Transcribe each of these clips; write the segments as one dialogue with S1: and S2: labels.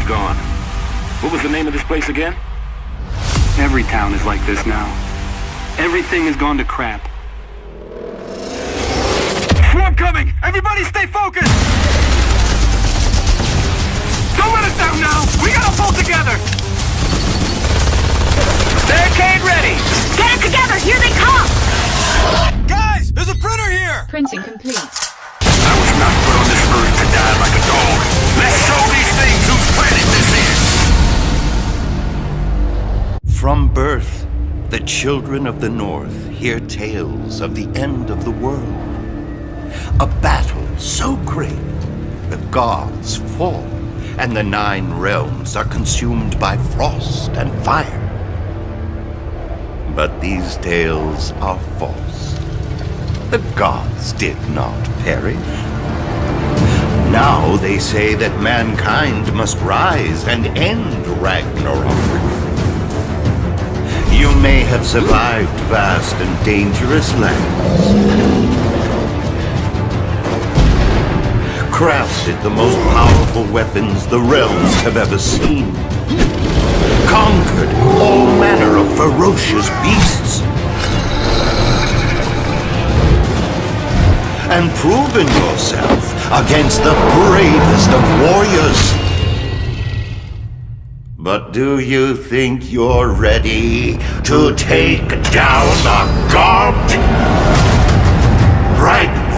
S1: gone. What was the name of this place again?
S2: Every town is like this now. Everything has gone to crap. Swarm coming! Everybody stay focused! Don't let us down now! We gotta pull together!
S1: Barricade ready!
S3: Get it together! Here they come!
S2: Guys! There's a printer here!
S3: Printing complete.
S1: I was not put on this earth to die like a dog. Let's show these things whose planet this is!
S4: From birth, the children of the North hear tales of the end of the world. A battle so great, the gods fall, and the 9 realms are consumed by frost and fire. But these tales are false. The gods did not perish. Now they say that mankind must rise and end Ragnarok. You may have survived vast and dangerous lands, crafted the most powerful weapons the realms have ever seen, conquered all manner of ferocious beasts, and proven yourself against the bravest of warriors. But do you think you're ready to take down the god? Ragnarok.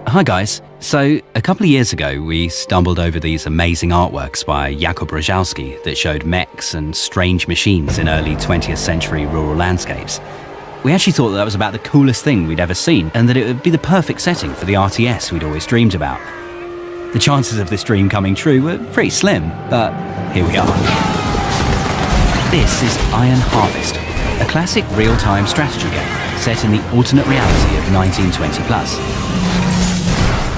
S5: Hi guys. So, a couple of years ago, we stumbled over these amazing artworks by Jakub Rojałski that showed mechs and strange machines in early 20th century rural landscapes. We actually thought that was about the coolest thing we'd ever seen, and that it would be the perfect setting for the RTS we'd always dreamed about. The chances of this dream coming true were pretty slim, but here we are. This is Iron Harvest, a classic real-time strategy game set in the alternate reality of 1920+.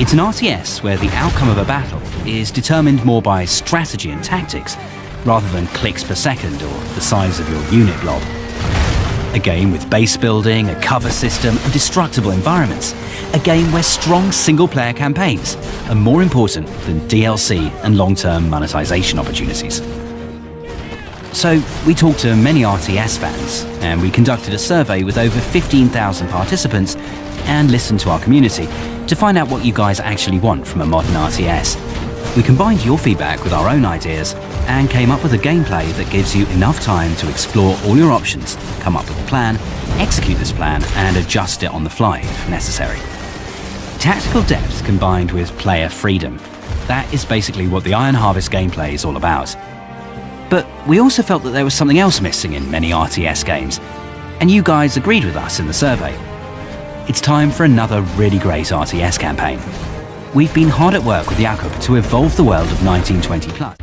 S5: It's an RTS where the outcome of a battle is determined more by strategy and tactics rather than clicks per second or the size of your unit blob. A game with base building, a cover system and destructible environments. A game where strong single-player campaigns are more important than DLC and long-term monetization opportunities. So we talked to many RTS fans and we conducted a survey with over 15,000 participants and listened to our community to find out what you guys actually want from a modern RTS. We combined your feedback with our own ideas and came up with a gameplay that gives you enough time to explore all your options, come up with a plan, execute this plan and adjust it on the fly if necessary. Tactical depth combined with player freedom. That is basically what the Iron Harvest gameplay is all about. But we also felt that there was something else missing in many RTS games, and you guys agreed with us in the survey. It's time for another really great RTS campaign. We've been hard at work with Jakub to evolve the world of 1920+.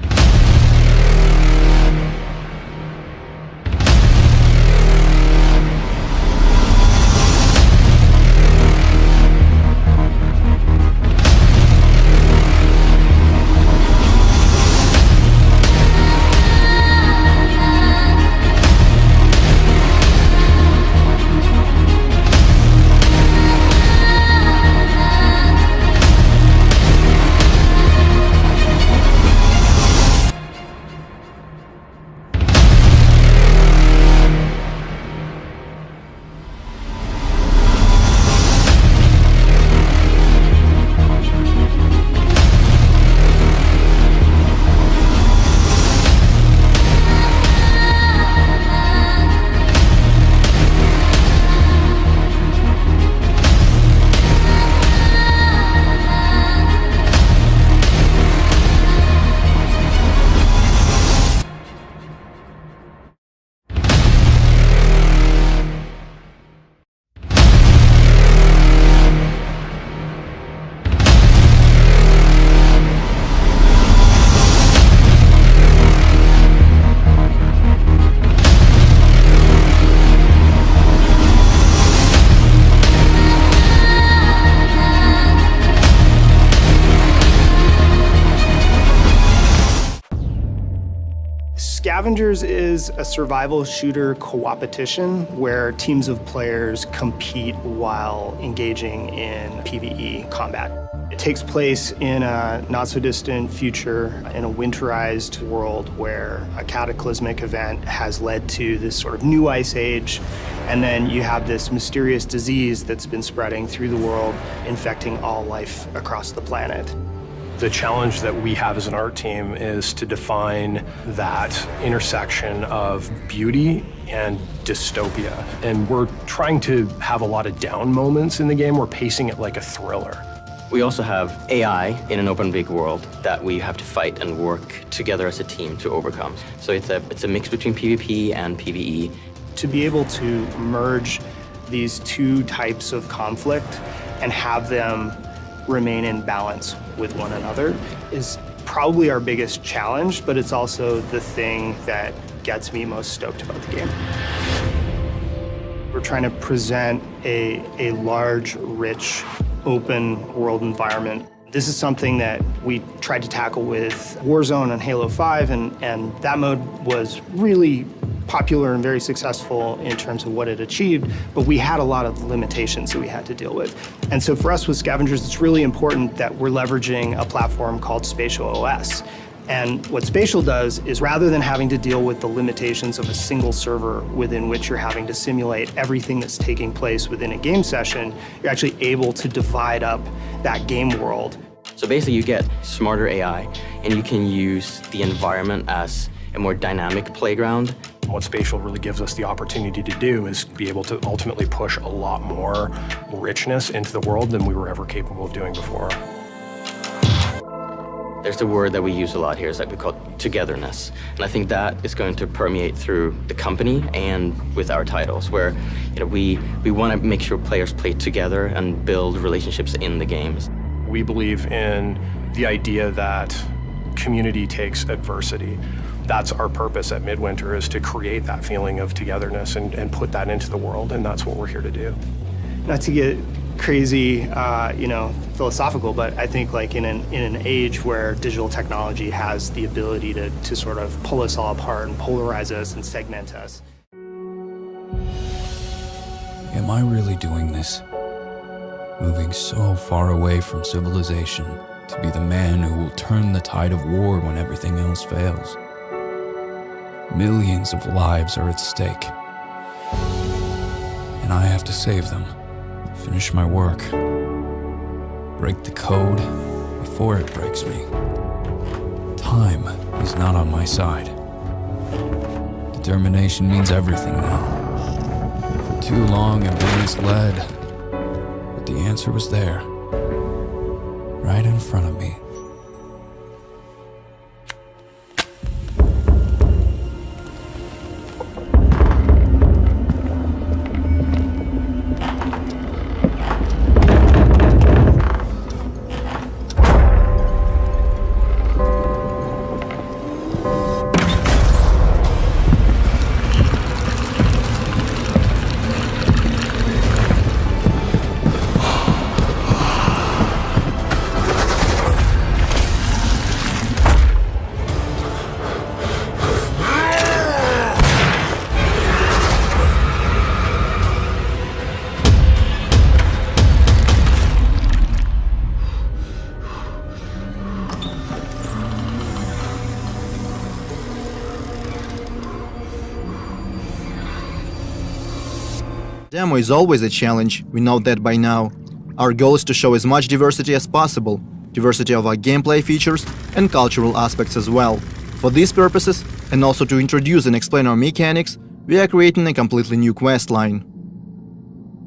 S6: Scavengers is a survival shooter co-opetition where teams of players compete while engaging in PvE combat. It takes place in a not-so-distant future in a winterized world where a cataclysmic event has led to this sort of new ice age, and then you have this mysterious disease that's been spreading through the world, infecting all life across the planet.
S7: The challenge that we have as an art team is to define that intersection of beauty and dystopia. And we're trying to have a lot of down moments in the game. We're pacing it like a thriller.
S8: We also have AI in an open big world that we have to fight and work together as a team to overcome. So it's a mix between PvP and PvE.
S6: To be able to merge these two types of conflict and have them remain in balance with one another is probably our biggest challenge, but it's also the thing that gets me most stoked about the game. We're trying to present a large, rich, open world environment. This is something that we tried to tackle with Warzone and Halo 5, and that mode was really popular and very successful in terms of what it achieved, but we had a lot of limitations that we had to deal with. And so for us with Scavengers, it's really important that we're leveraging a platform called Spatial OS. And what Spatial does is rather than having to deal with the limitations of a single server within which you're having to simulate everything that's taking place within a game session, you're actually able to divide up that game world.
S8: So basically you get smarter AI and you can use the environment as a more dynamic playground.
S7: What Spatial really gives us the opportunity to do is be able to ultimately push a lot more richness into the world than we were ever capable of doing before.
S8: There's the word that we use a lot here is that we call togetherness. And I think that is going to permeate through the company and with our titles, where we want to make sure players play together and build relationships in the games.
S7: We believe in the idea that community takes adversity. That's our purpose at Midwinter, is to create that feeling of togetherness and put that into the world, and that's what we're here to do.
S6: Not to get crazy, philosophical, but I think like in an age where digital technology has the ability to sort of pull us all apart and polarize us and segment us.
S9: Am I really doing this? Moving so far away from civilization to be the man who will turn the tide of war when everything else fails. Millions of lives are at stake, and I have to save them, finish my work, break the code before it breaks me. Time is not on my side. Determination means everything now. For too long I've been misled, but the answer was there, right in front of me.
S10: Demo is always a challenge, we know that by now. Our goal is to show as much diversity as possible, diversity of our gameplay features and cultural aspects as well. For these purposes, and also to introduce and explain our mechanics, we are creating a completely new quest line.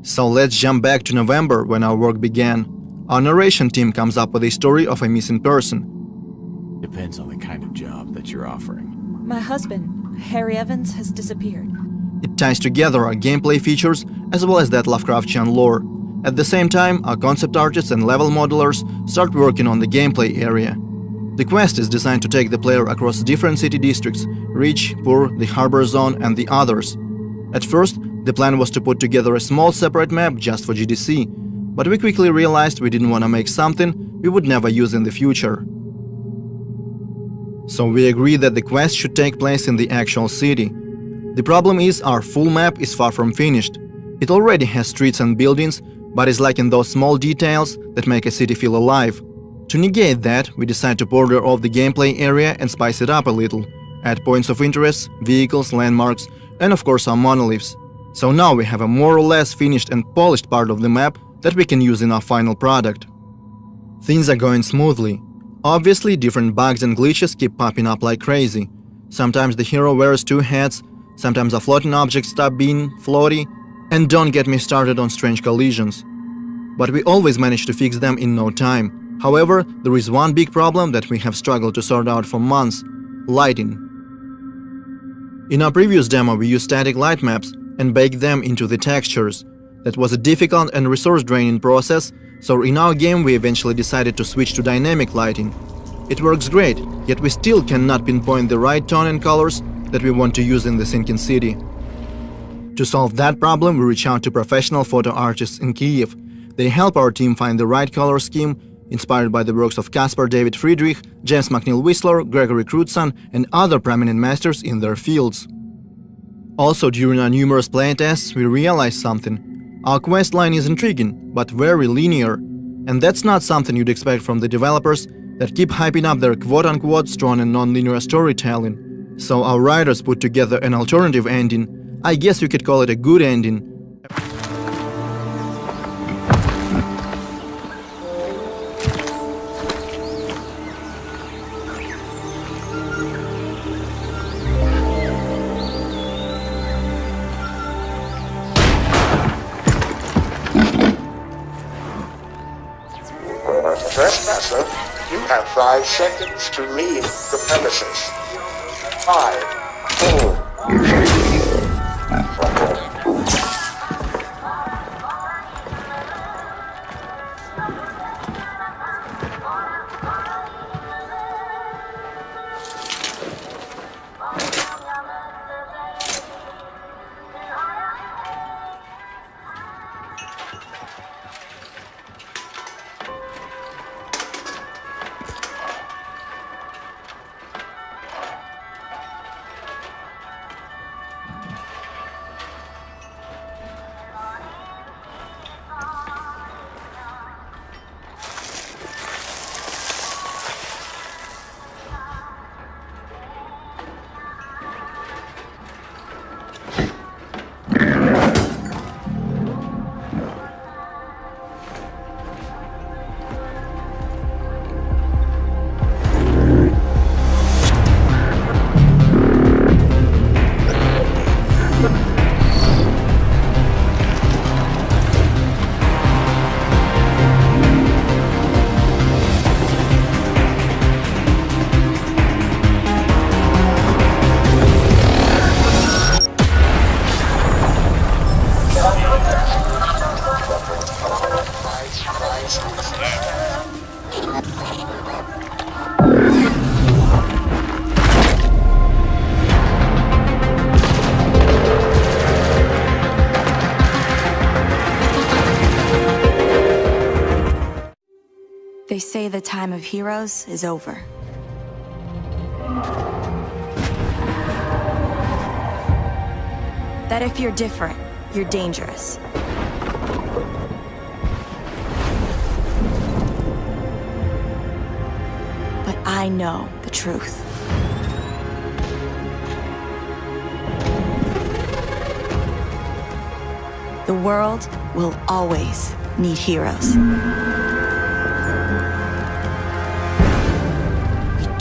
S10: So let's jump back to November when our work began. Our narration team comes up with a story of a missing person.
S11: Depends on the kind of job that you're offering.
S12: My husband, Harry Evans, has disappeared.
S10: It ties together our gameplay features as well as that Lovecraftian lore. At the same time, our concept artists and level modelers start working on the gameplay area. The quest is designed to take the player across different city districts: Rich, Poor, the Harbor Zone and the others. At first, the plan was to put together a small separate map just for GDC, but we quickly realized we didn't want to make something we would never use in the future. So we agree that the quest should take place in the actual city. The problem is our full map is far from finished. It already has streets and buildings, but is lacking those small details that make a city feel alive. To negate that, we decide to border off the gameplay area and spice it up a little, add points of interest, vehicles, landmarks, and of course some monoliths. So now we have a more or less finished and polished part of the map that we can use in our final product. Things are going smoothly. Obviously, different bugs and glitches keep popping up like crazy. Sometimes the hero wears two hats, sometimes a floating object stop being floaty, and don't get me started on strange collisions. But we always manage to fix them in no time. However, there is one big problem that we have struggled to sort out for months: lighting. In our previous demo, we used static light maps and baked them into the textures. That was a difficult and resource-draining process, so in our game we eventually decided to switch to dynamic lighting. It works great, yet we still cannot pinpoint the right tone and colors that we want to use in the sinking city. To solve that problem, we reach out to professional photo artists in Kyiv. They help our team find the right color scheme, inspired by the works of Caspar David Friedrich, James McNeill Whistler, Gregory Crutzen, and other prominent masters in their fields. Also, during our numerous playtests, we realized something. Our quest line is intriguing, but very linear, and that's not something you'd expect from the developers that keep hyping up their quote-unquote strong and non-linear storytelling. So our writers put together an alternative ending. I guess you could call it a good ending.
S13: Trespasser, you have 5 seconds to leave the premises. 5, 4, 3.
S3: They say the time of heroes is over. That if you're different, you're dangerous. But I know the truth. The world will always need heroes.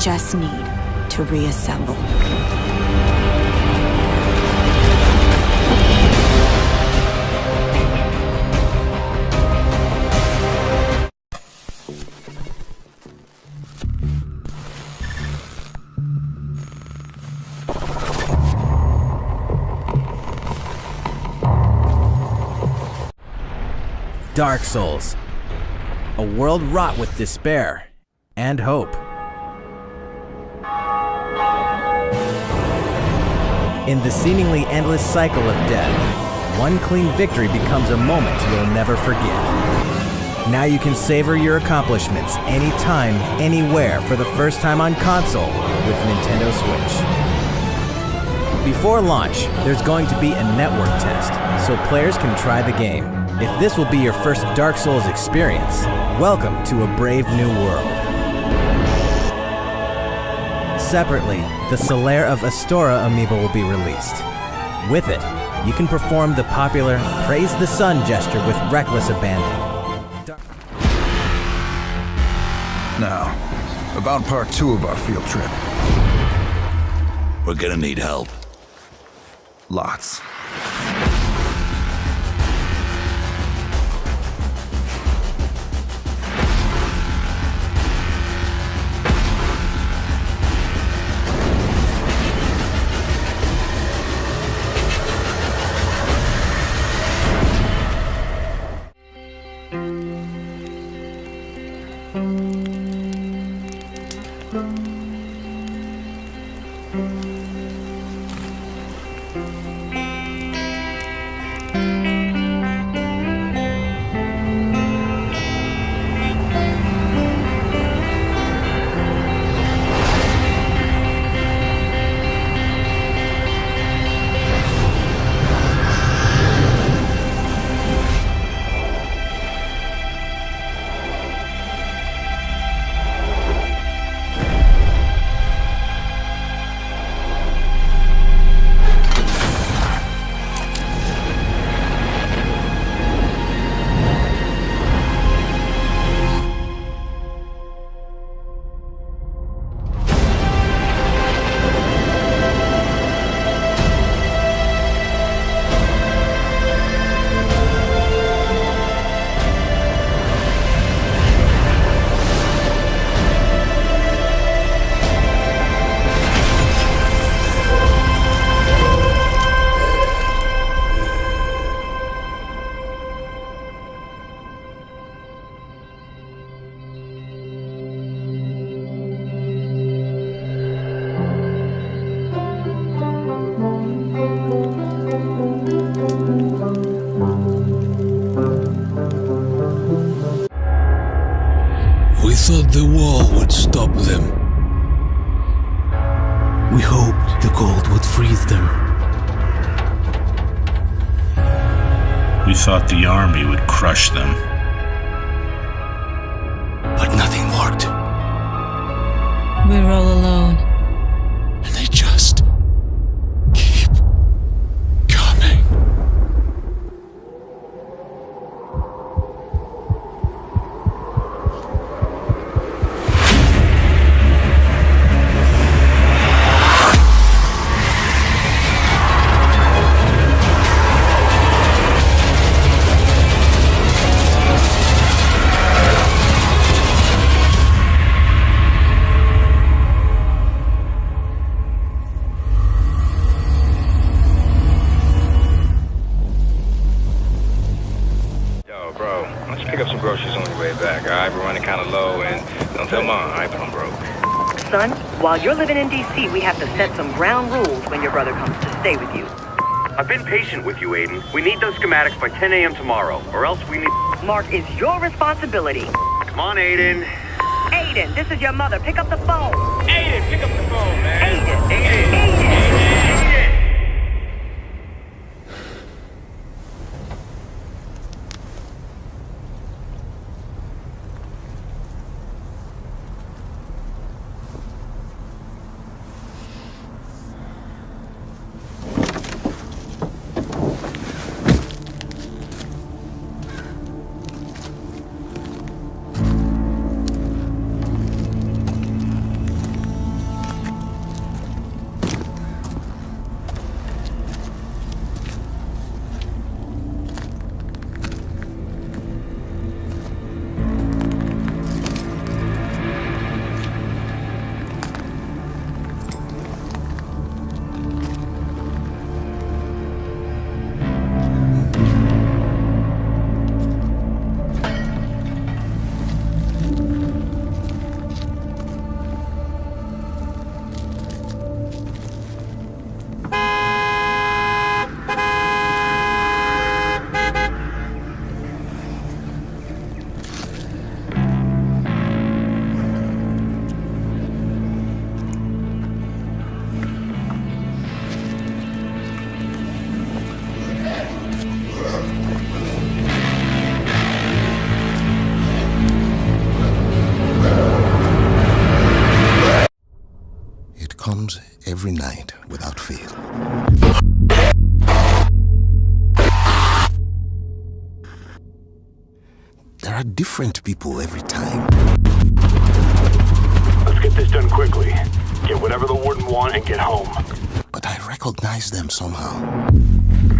S3: Just need to reassemble.
S14: Dark Souls. A world wrought with despair and hope. In the seemingly endless cycle of death, one clean victory becomes a moment you'll never forget. Now you can savor your accomplishments anytime, anywhere for the first time on console with Nintendo Switch. Before launch, there's going to be a network test, so players can try the game. If this will be your first Dark Souls experience, welcome to a brave new world. Separately, the Solaire of Astora amiibo will be released. With it, you can perform the popular Praise the Sun gesture with reckless abandon.
S15: Now, about part 2 of our field trip.
S1: We're gonna need help.
S15: Lots.
S16: We thought the wall would stop them.
S17: We hoped the cold would freeze them.
S18: We thought the army would crush them.
S17: But nothing worked.
S19: We're all alone.
S16: And they just keep coming.
S20: Pick up some groceries on your way back, alright? We're running kind of low, and don't tell Mom, alright? But I'm broke.
S21: Son, while you're living in D.C., we have to set some ground rules when your brother comes to stay with you.
S22: I've been patient with you, Aiden. We need those schematics by 10 a.m. tomorrow, or else we need...
S21: Mark, is your responsibility.
S22: Come on, Aiden.
S21: Aiden, this is your mother. Pick up the phone.
S20: Aiden, pick up the phone, man.
S21: Aiden.
S20: Aiden.
S21: Aiden.
S2: every night without fail. There are different people every time.
S22: Let's get this done quickly. Get whatever the Warden want and get home.
S2: But I recognize them somehow.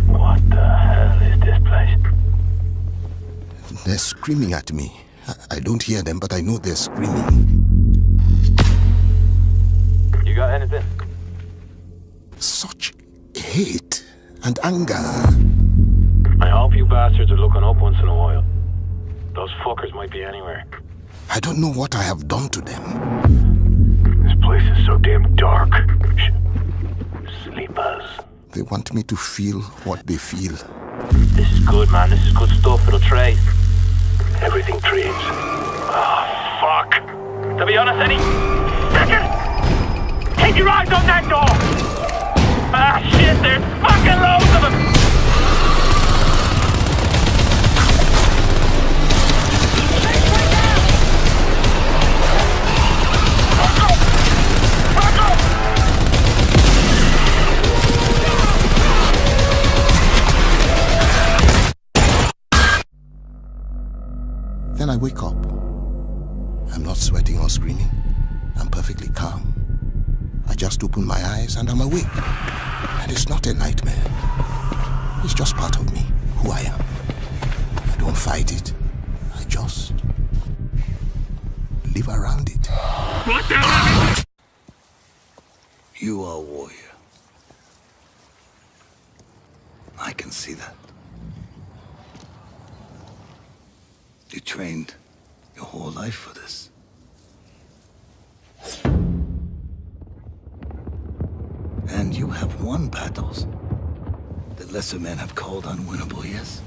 S22: What the hell is this place?
S2: They're screaming at me. I don't hear them, but I know they're screaming.
S22: You got anything?
S2: Such hate and anger.
S22: I hope you bastards are looking up once in a while. Those fuckers might be anywhere.
S2: I don't know what I have done to them.
S22: This place is so damn dark. Sleepers.
S2: They want me to feel what they feel.
S22: This is good, man. This is good stuff. It'll trade. Everything trades. Oh, fuck. To be honest, any second, keep your eyes on that door. Ah, shit, there's fucking loads of them.
S2: Then I wake up. I'm not sweating or screaming. I'm perfectly calm. I just open my eyes and I'm awake. And it's not a nightmare. It's just part of me, who I am. I don't fight it. I just live around it.
S1: What the hell?
S17: You are a warrior. I can see that. You trained your whole life for this. And you have won battles that lesser men have called unwinnable, yes?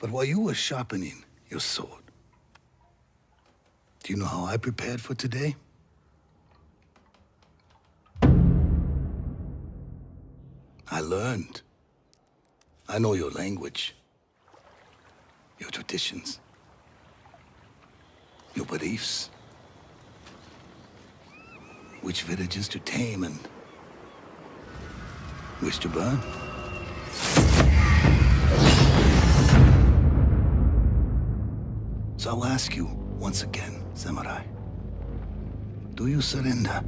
S17: But while you were sharpening your sword, do you know how I prepared for today? I learned. I know your language, your traditions, your beliefs, which villages to tame and which to burn. So I'll ask you once again, Samurai, do you surrender?